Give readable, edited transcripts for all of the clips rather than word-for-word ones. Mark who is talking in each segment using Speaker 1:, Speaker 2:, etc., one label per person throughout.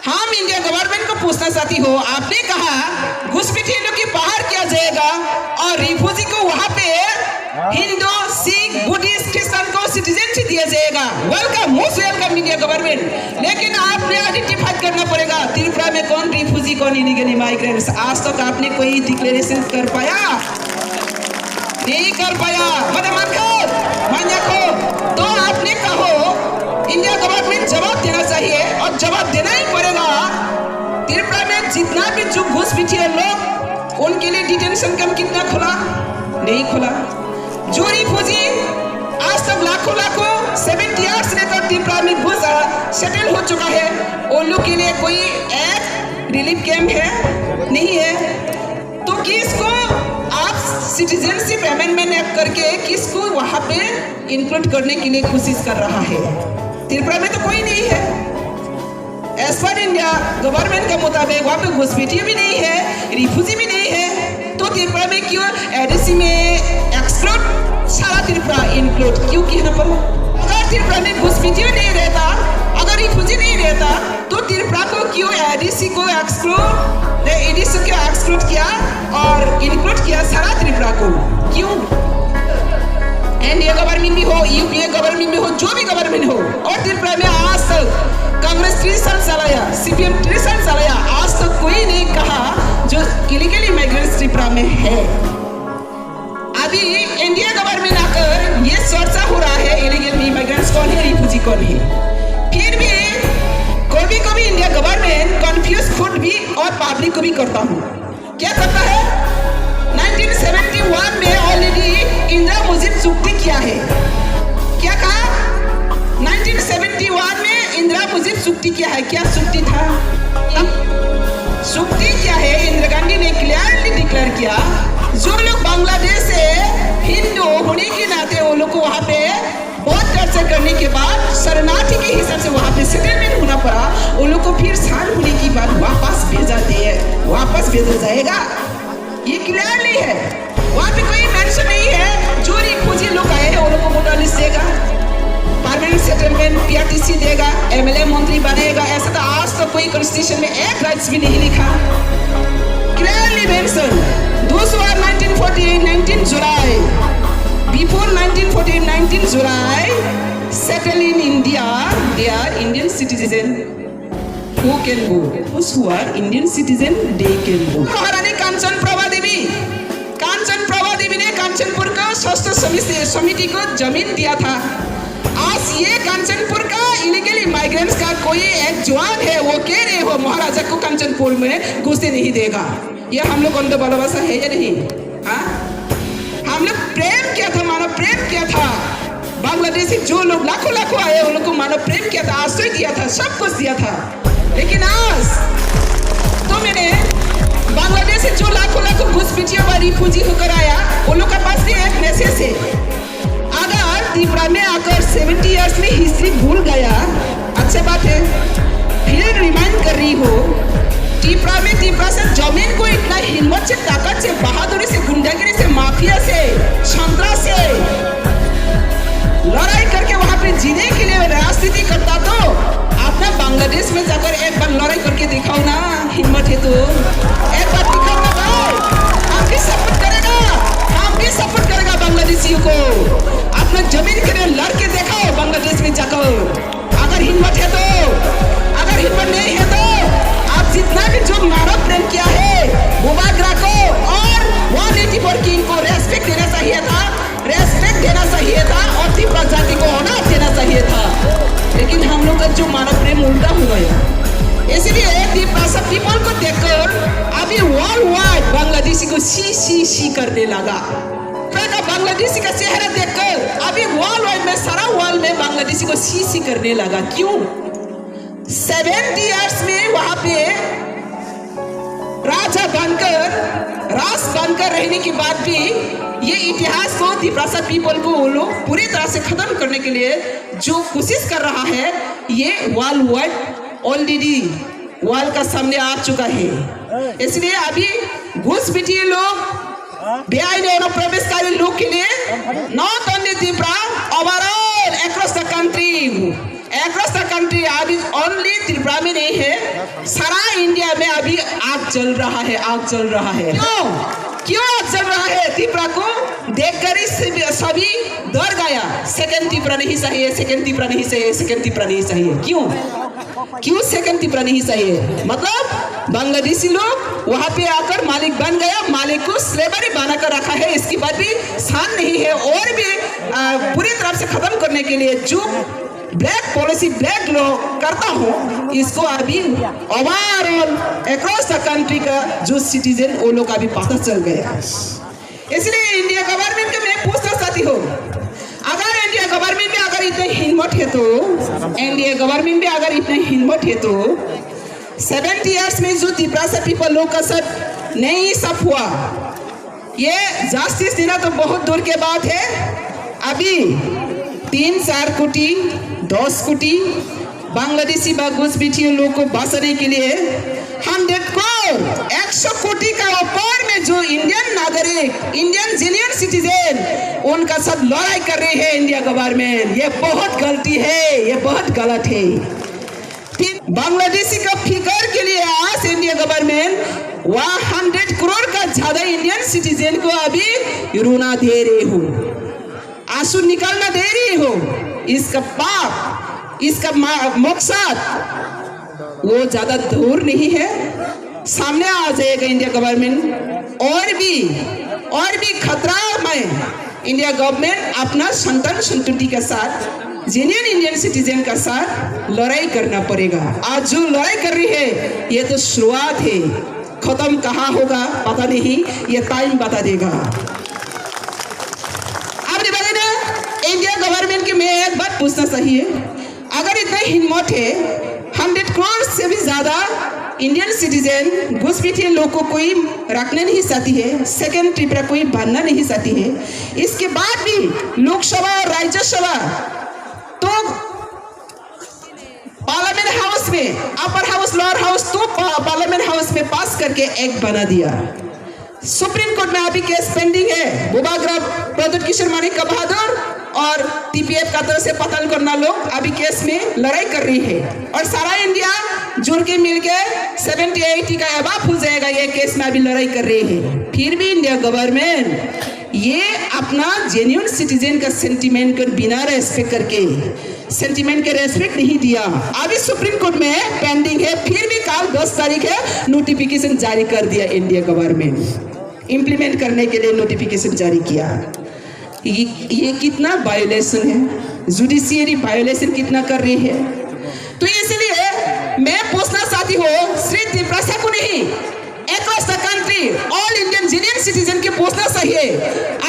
Speaker 1: हम India government को पूछना चाहती हो, आपने कहा घुसपैठियों की बाहर किया जाएगा और रिफ्यूजी को वहां पे हिंदू, सिख, बुद्धिस्ट, क्रिश्चियन को सिटीजनशिप दिया जाएगा। Welcome, most welcome India government. लेकिन आपने आइडेंटिफाई करना पड़ेगा त्रिपुरा में कौन रिफ्यूजी कौन इलीगल इमाइग्रेंट्स। आज तक आपने कोई डिक्लेरेशन कर पाया? नहीं कर पाया। तो आपने कहो इंडिया गवर्नमेंट जवाब देना चाहिए और जवाब देना ही पड़ेगा। त्रिपुरा में जितना भी जो घुसपैठिए लोग उनके लिए डिटेंशन कैंप कितना खुला? नहीं खुला। जो रिफ्यूजी आज तक लाखों 70 इयर्स लेकर त्रिपुरा में घुस सेटल हो चुका है, उन लोग के लिए कोई एक रिलीफ कैंप है? नहीं है। तो किसको आप सिटीजनशिप अमेंडमेंट एक्ट करके किसको वहां पे इंक्लूड करने के लिए कोशिश कर रहा है? त्रिपुरा में तो कोई नहीं है। एज पर इंडिया गवर्नमेंट के मुताबिक वहां पे घुसपैठिए भी नहीं है, रिफ्यूजी भी नहीं है। तो त्रिपुरा में क्यों एडीसी में एक्सक्लूड, सारा त्रिपुरा इंक्लूड क्यों किया पर? अगर त्रिपुरा में घुसपैठिए नहीं रहता, अगर रिफ्यूजी नहीं रहता, तो त्रिपुरा को क्यों एडीसी को एक्सक्लूड, एडीसी को एक्सक्लूड किया और इंक्लूड किया सारा त्रिपुरा को? क्यों? एनडीए गवर्नमेंट भी हो, यूपीए गवर्नमेंट भी हो, जो भी गवर्नमेंट हो, और त्रिपुरा में आज तक कांग्रेस 30 साल चलाया, सीपीएम 30 साल चलाया, आज तक कोई नहीं कहा जो इलीगल इमिग्रेंट्स त्रिपुरा में है। अभी इंडिया गवर्नमेंट आकर ये चर्चा हो रहा है इलीगल इमिग्रेंट्स कौन है, रिफ्यूजी कौन है। फिर भी कभी इंडिया गवर्नमेंट कंफ्यूज खुद भी और पब्लिक को भी करता हूँ। क्या करता है? 1971 में ऑलरेडी इंदिरा मुजिब चुक्ति किया है। क्या कहा? 1971 में इंदिरा मुजिब चुक्ति किया है। क्या चुक्ति था? चुक्ति क्या है? इंदिरा गांधी ने क्लियरली डिक्लेयर किया जो लोग बांग्लादेश से हिंदू होने के नाते वो लोग को वहाँ पे बहुत चर्चा करने के बाद शरणार्थी के हिसाब से वहाँ पे सेटलमेंट होना पड़ा, उन लोग को फिर साल होने के बाद वापस भेजा जाएगा। ये क्लियरली है। वहाँ पे कोई मेंशन नहीं है जो रिफ्यूजी लोग आए हैं उन लोग को वोटर लिस्ट देगा, परमानेंट सेटलमेंट, पीआरटीसी देगा, एमएलए मंत्री बनेगा। ऐसा तो आज तक कोई कॉन्स्टिट्यूशन में एक राइट्स भी नहीं लिखा। Clearly mention those who are 1948 19 July before 1948 19 July settle in India, they are Indian citizen who can go. Those who are Indian citizen they can go. महारानी कांचन प्रभा देवी ने कांचनपुर का स्वास्थ्य समिति को जमीन दिया था। आज ये कांचनपुर का इलीगल इमाइग्रेंट्स का कोई एक जवान है, वो कह रहे हो महाराजा को कांचनपुर में घुसने नहीं देगा। ये हम लोग अंदर भालोबासा है या नहीं? हाँ, हम लोग प्रेम किया था, मानव प्रेम किया था। बांग्लादेशी जो लोग लाखों आए उन लोग को मानव प्रेम किया था, आश्रय दिया था, सब कुछ दिया था। लेकिन आज तो मैंने बांग्लादेश से जो लाखों घुसपैठियों व रिफ्यूजी होकर आया उन लोग के पास भी एक मैसेज है। अगर त्रिपुरा में आकर 70 इयर्स में हिस्ट्री भूल गया, अच्छी बात है, फिर रिमाइंड कर रही हो त्रिपुरा से जमीन को इतना हिम्मत से, ताकत से, बहादुरी से, गुंडागिरी से, माफिया से, संतरा से लड़ाई करके वहां पे जीने के लिए राजनीति करता तो अपना बांग्लादेश में जाकर एक बार लड़ाई करके दिखाओ ना, हिम्मत है तो एक बार दिखाओ ना भाई। हम भी सपोर्ट करेगा बांग्लादेशियों को। अपना जमीन के लिए लड़के दिखाओ बांग्लादेश में जाकर, अगर हिम्मत है तो। अगर हिम्मत नहीं है तो आप जितना भी जो मानव प्रेम किया है बुबाग्रा को और 184 किंग को रेस्पेक्ट देना चाहिए था और त्रिपुरा जाति को ऑनर देना चाहिए था। लेकिन हम लोग का जो मानव प्रेम उल्टा हो गया। इसलिए त्रिपुरा पीपल को देखकर अभी वर्ल्ड वाइड बांग्लादेशी को सी करने लगा। बांग्लादेशी का चेहरा देखकर अभी वर्ल्ड वाइड में, सारा वर्ल्ड में बांग्लादेशी को सी करने लगा। क्यों? 70 इयर्स में वहां पे राज बनकर रहने के बाद भी ये इतिहास को त्रिपुरा पीपल को वो लोग पूरी तरह से खत्म करने के लिए जो कोशिश कर रहा है, ये वर्ल्ड वाइड ऑलरेडी वर्ल्ड का सामने आ चुका है। इसलिए अभी घुसपैठिए लोग, बेआईन अनुप्रवेशकारी लोग के लिए not only Tripura, overall across the country अभी ओनली त्रिपुरा में नहीं है, सारा इंडिया में अभी आग जल रहा है, आग जल रहा है। क्यों आग जल रहा है? त्रिपुरा को देखकर ही सभी डर गया। सेकंड त्रिपुरा नहीं चाहिए, सेकंड त्रिपुरा नहीं चाहिए, सेकंड त्रिपुरा नहीं चाहिए। क्यों सेकंड त्रिपुरा नहीं चाहिए? मतलब बांग्लादेशी लोग वहां पे आकर मालिक बन गया, मालिक को स्लेवरी बनाकर रखा है। इसकी बात भी शान नहीं है। और भी पूरी तरह से खत्म करने के लिए जो ब्लैक पॉलिसी ब्लैक लॉ करता हूँ, इसको अभी ओवरऑल अक्रॉस द कंट्री का जो सिटीजन वो लोग अभी पता चल गया। इसलिए इंडिया गवर्नमेंट को मैं पूछना चाहती हूँ, अगर इंडिया गवर्नमेंट में अगर इतने हिम्मत है तो, इंडिया गवर्नमेंट में अगर इतने हिम्मत है तो 70 इयर्स में जो त्रिपुरा से पीपल लोग का साथ नहीं सब हुआ, ये जस्टिस देना तो बहुत दूर के बात है। अभी 3-4 कोटी 10 कोटी बांग्लादेशी व घुसपैठियों लोग को बचाने के लिए 100 करोड़ 100 कोटी का ऊपर में जो इंडियन नागरिक, इंडियन जेन्युइन सिटीजन, उनका साथ लड़ाई कर रही है इंडिया गवर्नमेंट। ये बहुत गलती है, ये बहुत गलत है। बांग्लादेशी का फिकर के लिए आज इंडिया गवर्नमेंट 100 करोड़ का ज्यादा इंडियन सिटीजन को अभी रोना दे रही हो, आंसू निकालना दे रही हो। इसका पाप, इसका मकसद वो ज्यादा दूर नहीं है, सामने आ जाएगा इंडिया गवर्नमेंट। और भी खतरा में इंडिया गवर्नमेंट अपना संतान संतति के साथ, जेन्युइन इंडियन सिटीजन का साथ लड़ाई करना पड़ेगा। आज जो लड़ाई कर रही है ये तो शुरुआत है, खत्म कहाँ होगा पता नहीं, ये टाइम बता देगा। इंडिया गवर्नमेंट की मैं एक बात पूछना चाहिए, अगर इतना हिम्मत है 100 करोड़ से भी ज्यादा इंडियन सिटीजन घुसपैठिए लोग को कोई रखने नहीं चाहती है, सेकंड त्रिपुरा कोई बनना नहीं चाहती है, इसके बाद भी लोकसभा और राज्यसभा तो पार्लियामेंट हाउस में, अपर हाउस लोअर हाउस तो पार्लियामेंट हाउस में पास करके एक बना दिया। सुप्रीम कोर्ट में अभी केस पेंडिंग है, बुबाग्राम प्रद्युत किशोर माणिक का बहादुर और टीपीएफ का तरफ से पतन करना लोग अभी केस में लड़ाई कर रही है। और सारा इंडिया जुड़ के मिलके 70-80 का अबाब हो जाएगा, ये केस में अभी लड़ाई कर रही है। फिर भी इंडिया गवर्नमेंट ये अपना जेन्युइन सिटीजन का सेंटिमेंट कर बिना रेस्पेक्ट करके, सेंटिमेंट के रेस्पेक्ट नहीं दिया। अभी सुप्रीम कोर्ट में पेंडिंग है, फिर भी कल 10 तारीख है, नोटिफिकेशन जारी कर दिया इंडिया गवर्नमेंट, इंप्लीमेंट करने के लिए नोटिफिकेशन जारी किया। ये कितना वायोलेशन है, जुडिशियरी वायोलेशन कितना कर रही है। तो इसलिए मैं पूछना चाहती हूँ श्री त्रिपुरा को नहीं, across the country all Indian genuine citizen के पूछना चाहिए,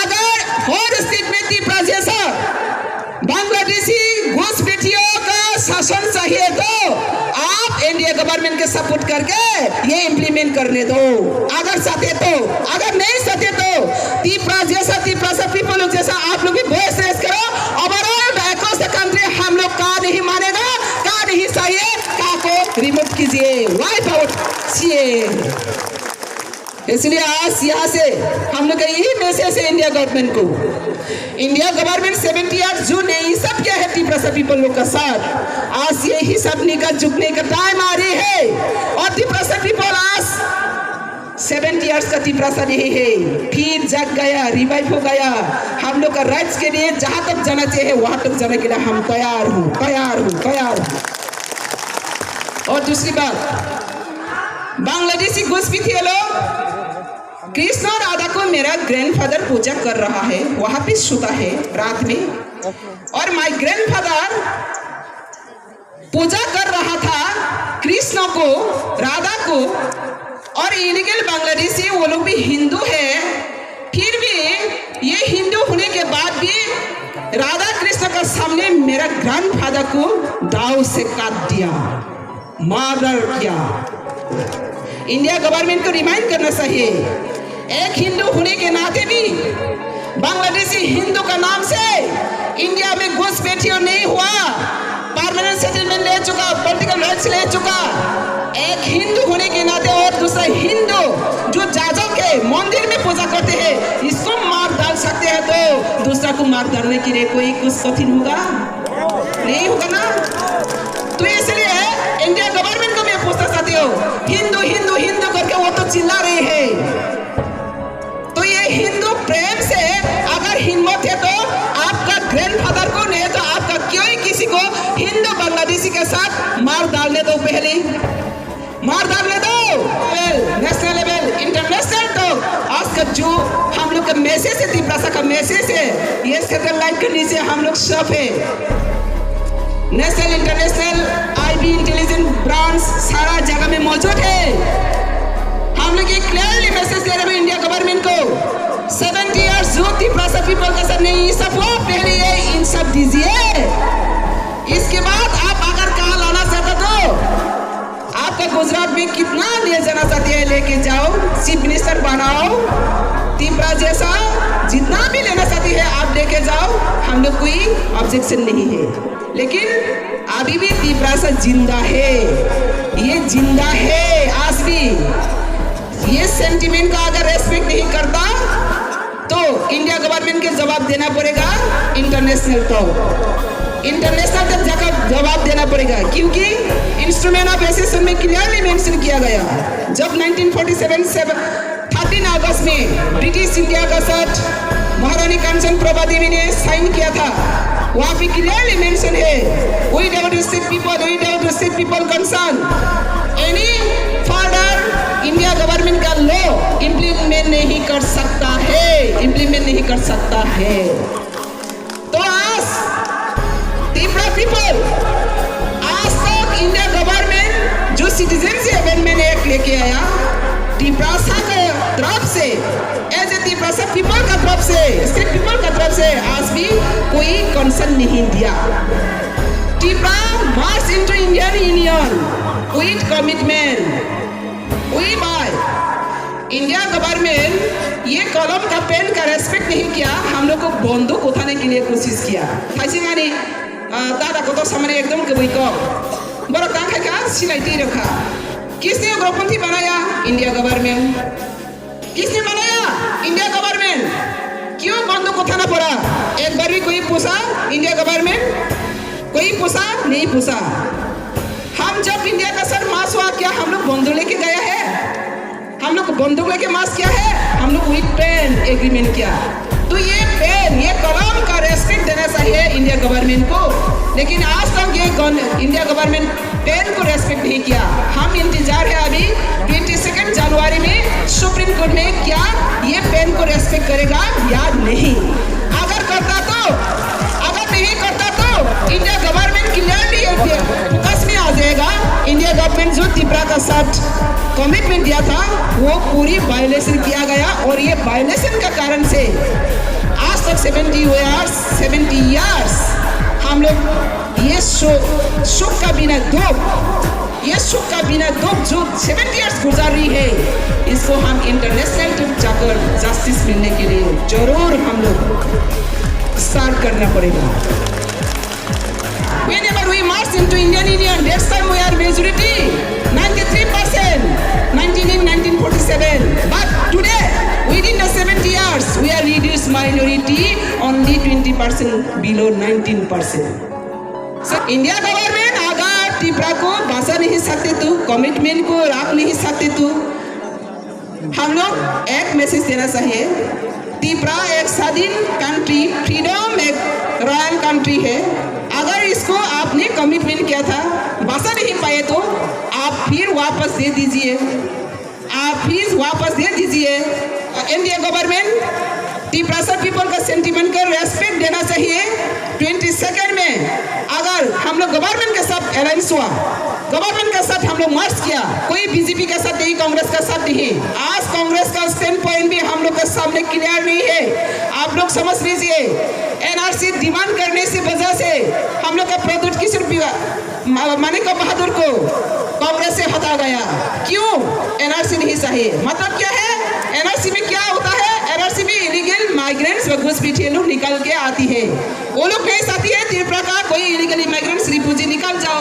Speaker 1: अगर हर स्टेट में त्रिपुरा जैसा बांग्लादेशी घुसपैठियों का शासन चाहिए तो आप इंडिया गवर्नमेंट के सपोर्ट करके ये इंप्लीमेंट करने दो, अगर चाहते तो। अगर नहीं चाहते तो त्रिपुरा जैसा, त्रिपुरा से पीपल जैसा आप लोग भी वॉइस रेज करो। ओवरऑल अक्रॉस द कंट्री हम लोग का नहीं मानेगा, का नहीं चाहिए, का को रिमूव कीजिए, वाइप आउट कीजिए। इसलिए आज यहाँ से हम लोग का यही मैसेज है इंडिया गवर्नमेंट को। इंडिया गवर्नमेंट 70 ईयर्स जो नहीं सब क्या है त्रिपुरा से पीपल लोग का साथ, आज यही सब निकल झुकने का टाइम आ रही है। और त्रिपुरा से पीपल आज 70 ईयर्स का त्रिपुरा सा नहीं है, फिर जग गया, रिवाइव हो गया। हम लोग का राइट्स के लिए जहां तक जाना चाहिए वहां तक जाने के लिए हम तैयार हूँ। और दूसरी बात, बांग्लादेशी घुसपैठिए लोग कृष्ण और राधा को मेरा ग्रैंडफादर पूजा कर रहा है, वहां पे सोता है रात में, और माय ग्रैंडफादर पूजा कर रहा था कृष्ण को, राधा को। और इलीगल बांग्लादेशी वो लोग भी हिंदू है, फिर भी ये हिंदू होने के बाद भी राधा कृष्ण का सामने मेरा ग्रैंडफादर को दाव से काट दिया, मर्डर किया। इंडिया गवर्नमेंट को रिमाइंड करना चाहिए, एक हिंदू होने के नाते भी बांग्लादेशी हिंदू का नाम से इंडिया में घुसपैठियों नहीं हुआ, परमानेंट सेटलमेंट ले चुका, पॉलिटिकल राइट्स ले चुका। एक हिंदू होने के नाते और दूसरा हिंदू जो जाजों के मंदिर में पूजा करते हैं, इसको मार डाल सकते हैं, तो दूसरा को मार डालने के लिए कोई कुछ कठिन होगा नहीं होगा ना। तो इसलिए इंडिया गवर्नमेंट को मैं पूछना चाहती हूँ, मार डालने दो, नेशनल लेवल, इंटरनेशनल। तो आज का जो हम लोग का मैसेज है, त्रिपुरा का मैसेज है, ये सैटेलाइट के नीचे हम लोग सब है। National international IB intelligence branch सारा जगह में मौजूद है। हम लोग ये क्लियरली मैसेज दे रहे हैं इंडिया गवर्नमेंट को, 70 इयर्स जो त्रिपुरा पीपल का सब नहीं, सब वो पहले ये इन सब दीजिए। इसके बाद आप अगर कहाँ लाना चाहते तो आपका गुजरात में कितना ले जाना चाहते हैं लेके जाओ, चीफ मिनिस्टर बनाओ, त्रिपुरा जैसा जितना भी लेना चाहती है आप लेके जाओ, हम लोग कोई ऑब्जेक्शन नहीं है। लेकिन अभी भी त्रिपुरा से जिंदा है, ये जिंदा है आज भी। ये सेंटिमेंट का अगर रेस्पेक्ट नहीं करता तो इंडिया गवर्नमेंट के जवाब देना पड़ेगा इंटरनेशनल तक जाकर जवाब देना पड़ेगा, क्योंकि इंस्ट्रूमेंट ऑफ एसेशन में क्लियरली मेंशन किया गया। जब 1947 13 अगस्त में ब्रिटिश इंडिया का साथ महारानी कंचन प्रभा देवी ने साइन किया था, वहाँ पे क्लियरली मेंशन है, we don't restrict people concern. Any further India government का लॉ इम्प्लीमेंट नहीं कर सकता है, तो आज त्रिपुरा पीपल, आज तक इंडिया गवर्नमेंट जो सिटीजनशिप अमेंडमेंट एक्ट लेके आया त्रिपुरा के तरफ से, एज ए त्रिपुरा पीपल का तरफ से, स्टेट पीपल का तरफ से आज भी कोई कंसर्न नहीं दिया। Tripura march into Indian union with commitment, we by India government ये कलम का पेन का रेस्पेक्ट नहीं किया, हम लोग को बंदूक उठाने के लिए कोशिश किया। खाइसिंगानी दादा को तो सामने एकदम कभी को बड़ा काम है क्या सिलाइती रखा। किसने उग्रपंथी बनाया? India government. किसने बनाया? India government. क्यों बंदूक उठाना पड़ा? एक बार भी कोई पूछा इंडिया गवर्नमेंट? कोई पूछा? नहीं पूछा। हम जब इंडिया का सर मास हुआ क्या हम लोग बंदूक लेके गया है? हम लोग बंदूक लेके मास किया है? हम लोग विद पेन एग्रीमेंट किया। तो ये पेन, ये कलम का रेस्पेक्ट देना चाहिए इंडिया गवर्नमेंट को, लेकिन आज तक ये इंडिया गवर्नमेंट पेन को रेस्पेक्ट नहीं किया। हम इंतजार है अभी 22 जनवरी में सुप्रीम कोर्ट में क्या ये पेन को रेस्पेक्ट करेगा या नहीं। अगर करता तो, अगर नहीं करता तो इंडिया गवर्नमेंट क्लियरली फोकस में आ जाएगा। इंडिया गवर्नमेंट जो त्रिपुरा का साथ कमिटमेंट दिया था वो पूरी वायलेशन किया गया, और ये वायलेशन का कारण से आज तक 70 इयर्स हम लोग ये सुख का बिना दुख जो 70 इयर्स गुजार रही है, इसको हम इंटरनेशनल तक जाकर जस्टिस मिलने के लिए जरूर हम लोग स्टार्ट करना पड़ेगा। Whenever we march into Indian Union, that time we are majority 93%, 1947. But today, within the 70 years, we are reduced minority only 20%, below 19%. So India government अगर त्रिपुरा को बचा नहीं सकते तो, कमिटमेंट को रख नहीं सकते तो, हम लोग एक मैसेज देना चाहिए। त्रिपुरा एक स्वाधीन कंट्री, फ्रीडम एक रॉयल कंट्री है। अगर इसको आपने कमिटमेंट किया था, बचा नहीं पाए तो आप फिर वापस दे दीजिए, इंडिया गवर्नमेंट त्रिपुरा पीपल का सेंटिमेंट का रेस्पेक्ट देना चाहिए। 22 में अगर हम लोग गवर्नमेंट के साथ अलायंस हुआ, गवर्नमेंट के साथ हम लोग मार्च किया, कोई बीजेपी के साथ नहीं, कांग्रेस का साथ नहीं। आज कांग्रेस का स्टैंड पॉइंट भी हम लोग के सामने क्लियर नहीं है। आप लोग समझ लीजिए, एनआरसी डिमांड करने से वजह से हम लोग का प्रोजेक्ट किस रुपया मानिक बहादुर को कांग्रेस से हटा गया। क्यों? एनआरसी नहीं चाहिए। मतलब क्या है? एनआरसी में क्या होता है? एनआरसी में इलीगल माइग्रेंट्स व घुसपैठिए लोग निकल के आती है, वो लोग नहीं चाहती है त्रिपुरा का कोई इलीगल इमिग्रेंट्स रिफ्यूजी निकल जाओ।